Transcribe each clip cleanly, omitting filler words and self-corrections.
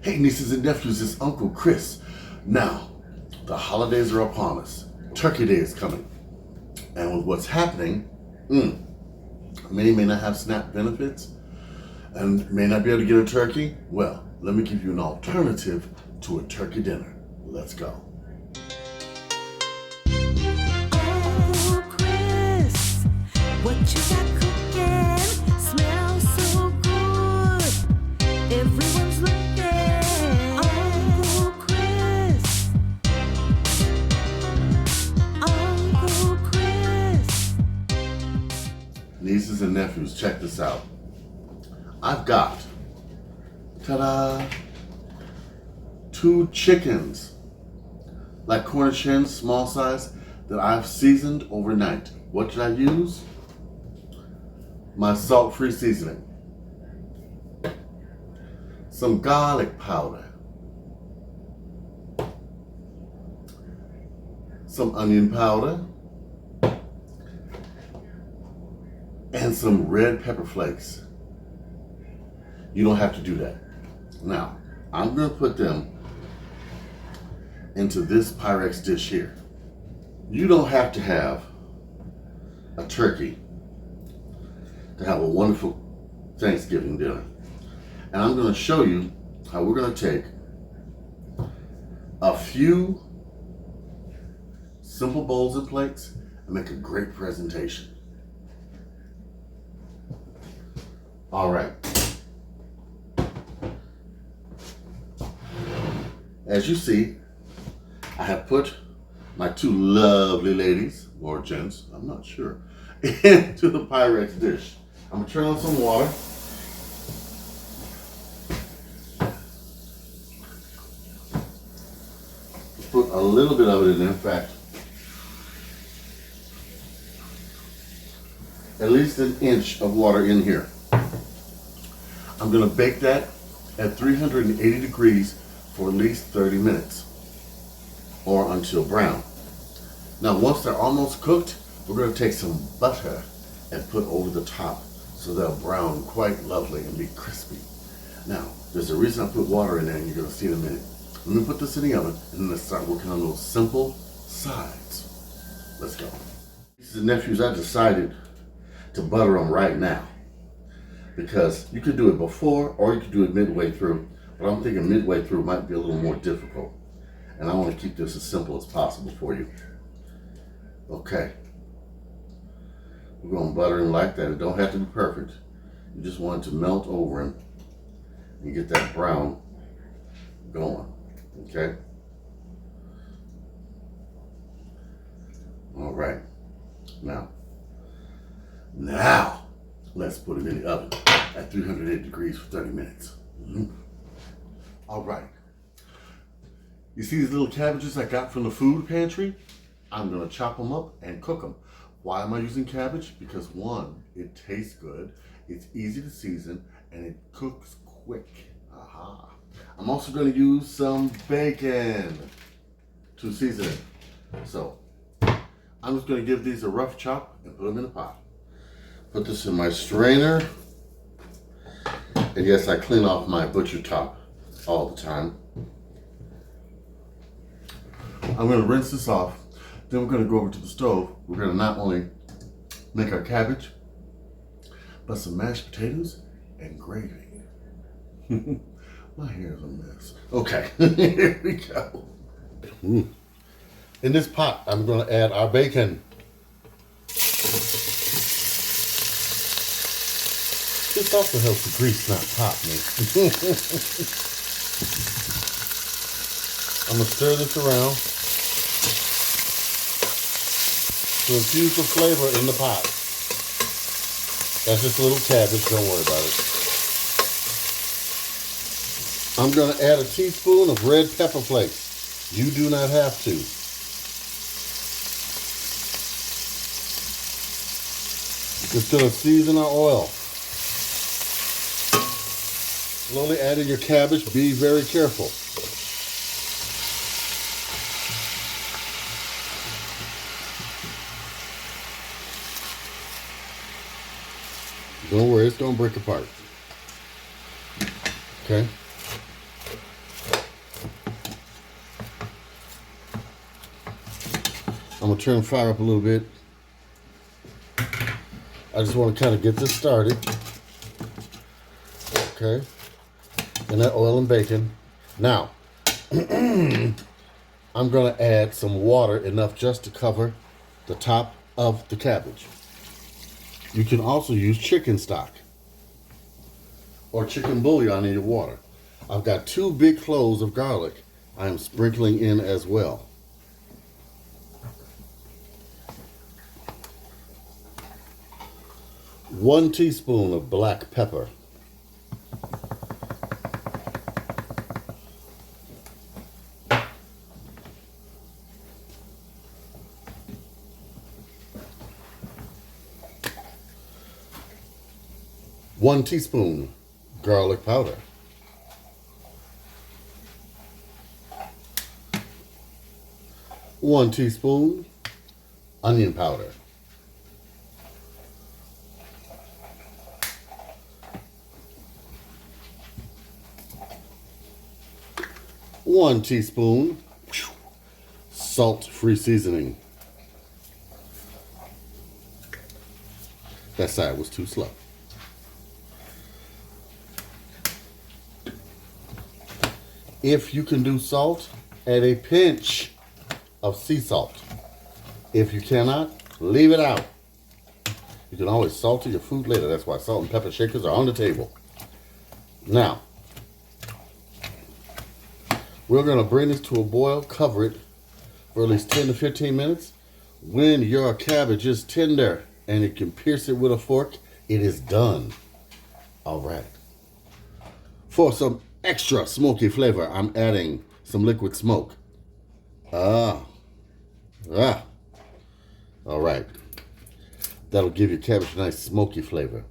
Hey nieces and nephews, it's Uncle Chris. Now, the holidays are upon us. Turkey Day is coming. And with what's happening, many may not have SNAP benefits and may not be able to get a turkey. Well, let me give you an alternative to a turkey dinner. Let's go. Oh, Chris, what you got cooking smells so good. Everyone's looking. Uncle Chris. Uncle Chris. Nieces and nephews, check this out. I've got, ta-da, 2 chickens, like Cornish hens, small size, that I've seasoned overnight. What did I use? My salt-free seasoning. Some garlic powder. Some onion powder. And some red pepper flakes. You don't have to do that. Now, I'm going to put them into this Pyrex dish here. You don't have to have a turkey to have a wonderful Thanksgiving dinner. And I'm going to show you how we're going to take a few simple bowls and plates and make a great presentation. All right. As you see, I have put my 2 lovely ladies, or gents, I'm not sure, into the Pyrex dish. I'm gonna turn on some water. Put a little bit of it in there, in fact, at least an inch of water in here. I'm gonna bake that at 380 degrees for at least 30 minutes or until brown. Now, once they're almost cooked, we're going to take some butter and put over the top so they'll brown quite lovely and be crispy. Now, there's a reason I put water in there, and you're going to see in a minute. Let me put this in the oven and then let's start working on those simple sides. Let's go. Nieces and nephews, I decided to butter them right now because you could do it before or you could do it midway through. But I'm thinking midway through might be a little more difficult. And I want to keep this as simple as possible for you. Okay. We're going to butter him like that. It don't have to be perfect. You just want it to melt over him and get that brown going. Okay? All right. Now, let's put him in the oven at 308 degrees for 30 minutes. All right. You see these little cabbages I got from the food pantry? I'm going to chop them up and cook them. Why am I using cabbage? Because 1, it tastes good, it's easy to season, and it cooks quick. Aha. I'm also going to use some bacon to season it. So, I'm just going to give these a rough chop and put them in a pot. Put this in my strainer. And yes, I clean off my butcher top all the time. I'm going to rinse this off. Then we're going to go over to the stove. We're going to not only make our cabbage, but some mashed potatoes and gravy. My hair is a mess. Okay, here we go. In this pot, I'm going to add our bacon. This also helps the grease not pop me. I'm going to stir this around to infuse the flavor in the pot. That's just a little cabbage, don't worry about it. I'm going to add a teaspoon of red pepper flakes. You do not have to. Just going to season our oil. Slowly adding your cabbage. Be very careful. Don't worry, it's going to break apart. Okay? I'm gonna turn the fire up a little bit. I just want to kind of get this started. Okay. And that oil and bacon. Now, I'm gonna add some water, enough just to cover the top of the cabbage. You can also use chicken stock or chicken bouillon in your water. I've got 2 big cloves of garlic I am sprinkling in as well. One teaspoon of black pepper. One teaspoon garlic powder. One teaspoon onion powder. One teaspoon salt-free seasoning. That side was too slow. If you can do salt, add a pinch of sea salt. If you cannot, leave it out. You can always salt your food later. That's why salt and pepper shakers are on the table. Now, we're going to bring this to a boil, cover it for at least 10 to 15 minutes. When your cabbage is tender and you can pierce it with a fork, it is done. All right. For some extra smoky flavor, I'm adding some liquid smoke. All right. That'll give your cabbage a nice smoky flavor.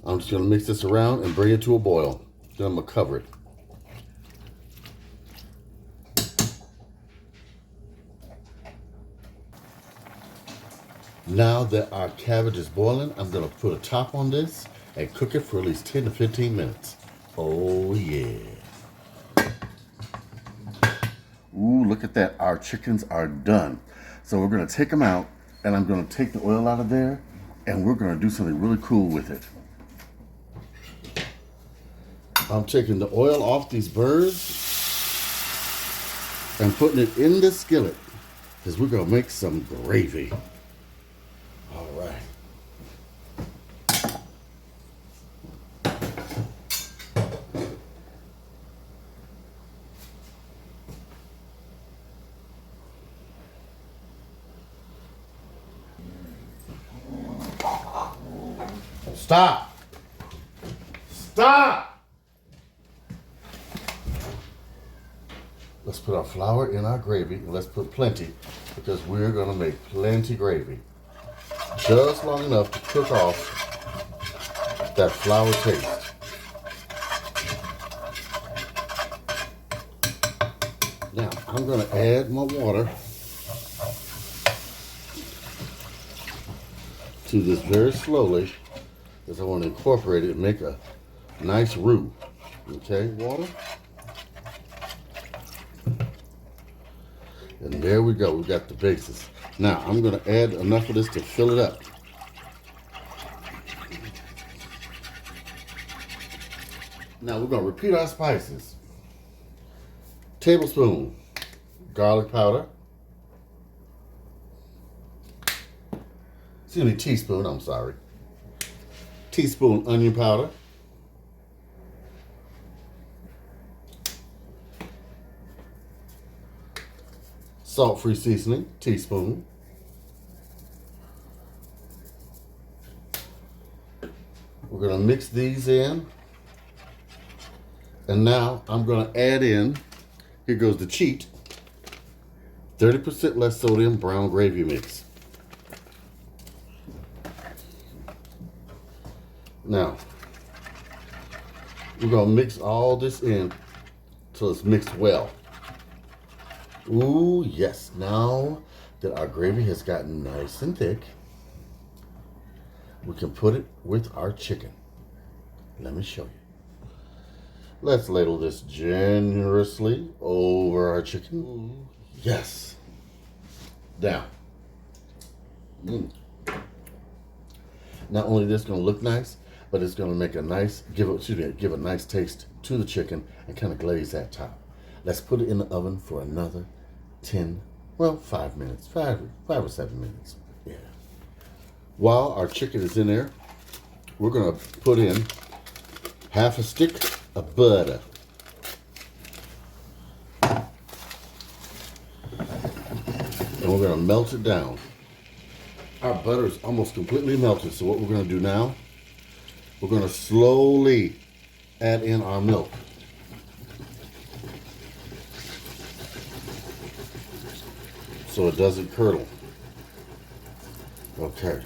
I'm just going to mix this around and bring it to a boil. Then I'm going to cover it. Now that our cabbage is boiling, I'm going to put a top on this and cook it for at least 10 to 15 minutes. Oh, yeah. Ooh, look at that. Our chickens are done. So we're going to take them out, and I'm going to take the oil out of there, and we're going to do something really cool with it. I'm taking the oil off these birds and putting it in the skillet because we're going to make some gravy. All right. Stop! Stop! Let's put our flour in our gravy, and let's put plenty because we're going to make plenty gravy. Just long enough to cook off that flour taste. Now, I'm going to add my water to this very slowly because I want to incorporate it and make a nice roux. Okay, water. And there we go. We got the basis. Now, I'm going to add enough of this to fill it up. Now, we're going to repeat our spices. Tablespoon garlic powder. Excuse me, teaspoon, I'm sorry. Teaspoon onion powder. Salt-free seasoning, teaspoon. We're going to mix these in. And now I'm going to add in, here goes the cheat, 30% less sodium brown gravy mix. Now, we're going to mix all this in till it's mixed well. Ooh, yes. Now that our gravy has gotten nice and thick, we can put it with our chicken. Let me show you. Let's ladle this generously over our chicken. Ooh, Yes. Down. Not only this going to look nice, but it's going to make give a nice taste to the chicken and kind of glaze that top. Let's put it in the oven for another 5 minutes, 5 or 7 minutes. Yeah. While our chicken is in there, we're going to put in half a stick of butter. And we're going to melt it down. Our butter is almost completely melted, so what we're going to do now, we're going to slowly add in our milk. So it doesn't curdle. Okay.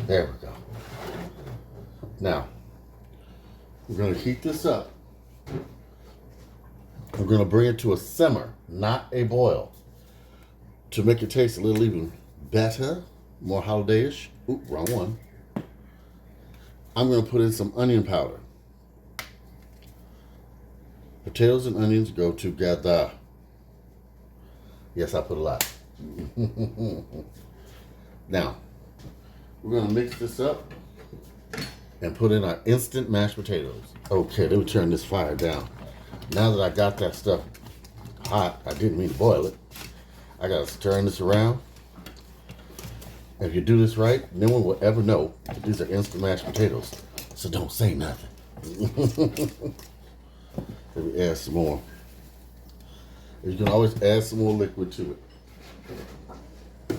There we go. Now, we're going to heat this up. We're going to bring it to a simmer, not a boil, to make it taste a little even better, more holiday-ish. Ooh, wrong one. I'm going to put in some onion powder. Potatoes and onions go together. Yes, I put a lot. Now, we're going to mix this up and put in our instant mashed potatoes. Okay, let me turn this fire down. Now that I got that stuff hot, I didn't mean to boil it. I got to turn this around. If you do this right, no one will ever know that these are instant mashed potatoes. So don't say nothing. Let me add some more. You can always add some more liquid to it.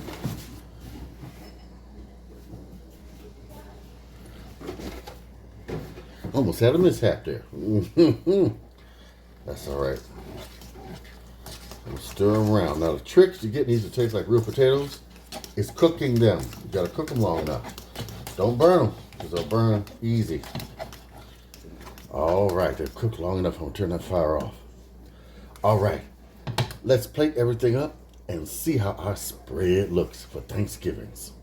Almost had a mishap there. That's all right. Stir them around. Now the trick to getting these to taste like real potatoes is cooking them. You gotta cook them long enough. Don't burn them, because they'll burn easy. All right, they've cooked long enough. I'm gonna turn that fire off. All right, let's plate everything up and see how our spread looks for Thanksgivings.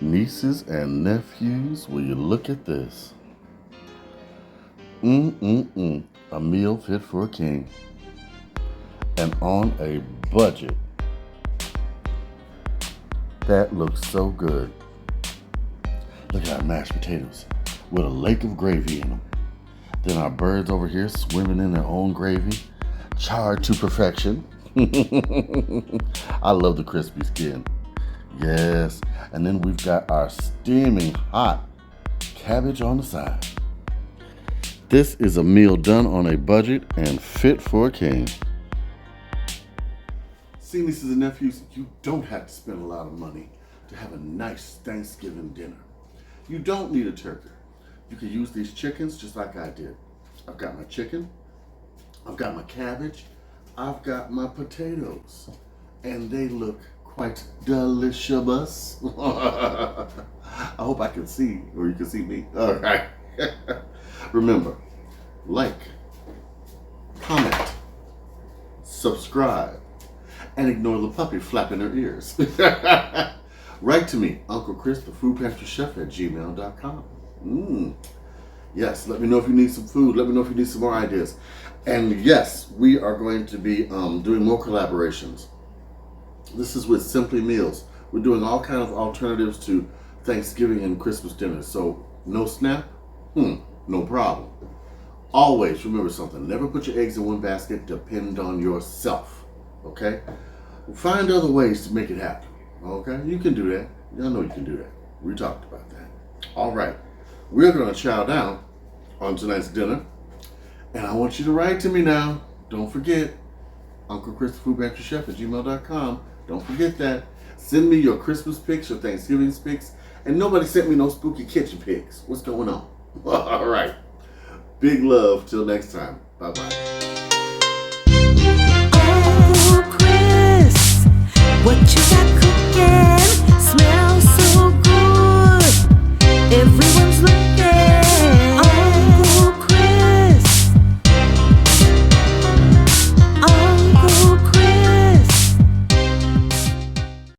Nieces and nephews, will you look at this? A meal fit for a king. And on a budget. That looks so good. Look at our mashed potatoes with a lake of gravy in them. Then our birds over here swimming in their own gravy, charred to perfection. I love the crispy skin. Yes, and then we've got our steaming hot cabbage on the side. This is a meal done on a budget and fit for a king. See, nieces and nephews, you don't have to spend a lot of money to have a nice Thanksgiving dinner. You don't need a turkey. You can use these chickens just like I did. I've got my chicken, I've got my cabbage, I've got my potatoes, and they look quite delicious. I hope I can see, or you can see me. All right. Remember, like, comment, subscribe, and ignore the puppy flapping her ears. Write to me, Uncle Chris, the Food Pantry Chef at gmail.com. Yes, let me know if you need some food. Let me know if you need some more ideas. And yes, we are going to be doing more collaborations. This is with Simply Meals. We're doing all kinds of alternatives to Thanksgiving and Christmas dinners. So no snap? No problem. Always remember something. Never put your eggs in one basket. Depend on yourself. Okay? Find other ways to make it happen. Okay? You can do that. I know you can do that. We talked about that. All right. We're going to chow down on tonight's dinner. And I want you to write to me now. Don't forget. Uncle Chris, the Food Pantry Chef at gmail.com. Don't forget that. Send me your Christmas pics, your Thanksgiving pics. And nobody sent me no spooky kitchen pics. What's going on? All right. Big love. Till next time. Bye-bye. Uncle Chris, what you got cooking?